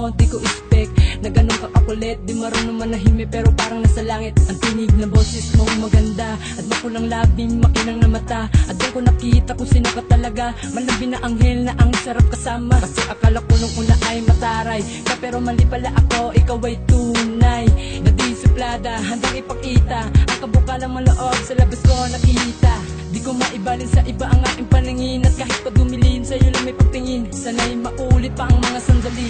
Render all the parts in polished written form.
mo, di ko expect na ganun ka kakulit. Di marunong manahimik pero parang nasa langit. Ang tinig na boses mo maganda, at makulang labi, makinang na mata. At doon ko nakita kung sino ka talaga. Malabi na anghel na ang sarap kasama. Kasi akala ko nung una ay mataray ka, pero mali pala ako, ikaw ay tunay na di suplada, handang ipakita ang kabukalang maloob sa labas ko nakita. Di ko maibalin sa iba ang aking paningin, at kahit pa dumilin sa'yo lang may pagtingin. Sana'y maulit pa ang mga sandali.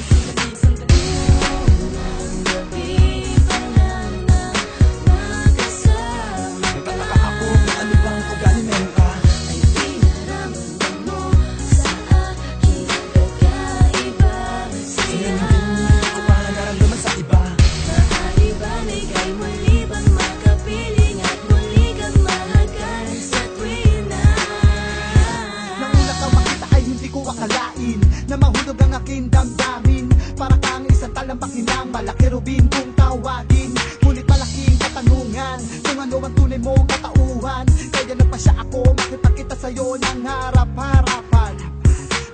Na mahulog ang aking damdamin, para kang isang talampakin ng malaki rubin kung tawagin. Ngunit malaking katanungan kung ano ang tunay mong katauhan. Kaya nagpasya ako makipagkita sa'yo ng harap-harapan,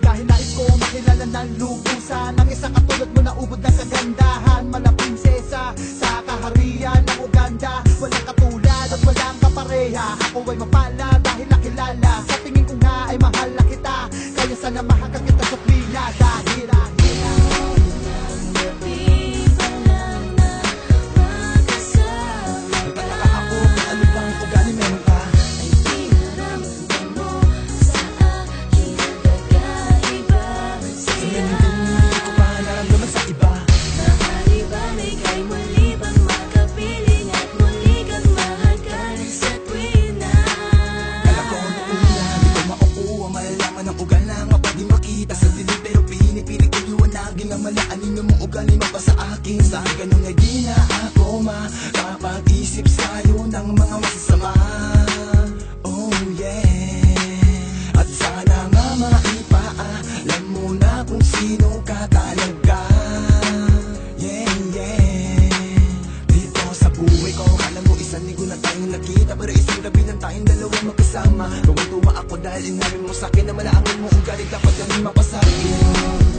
dahil nais ko makilala ng lubusan ang isang katulad mo na ubod ng kagandahan. Malaprinsesa sa kaharian ng Uganda, walang katulad at walang kapareha. Ako ay mapala dahil nakilala, sa tingin ko nga ay mahal na kita. Kaya sana mahagkan kita sa plina, dahil malaanin mo ugali mo pa sa akin. Sa ganun na di na ako makapag-isip sa'yo ng mga masasama. Oh yeah. At sana nga maipaalam mo na kung sino ka talaga. Yeah, yeah. Dito sa buhay ko, kala mo isang linggo na tayong nakita, pero isang gabi lang tayong dalawa magkasama. Tuwa-tuwa ako dahil inamin mo sa'kin na malaangin mo ugali, dapat kami mapasakin.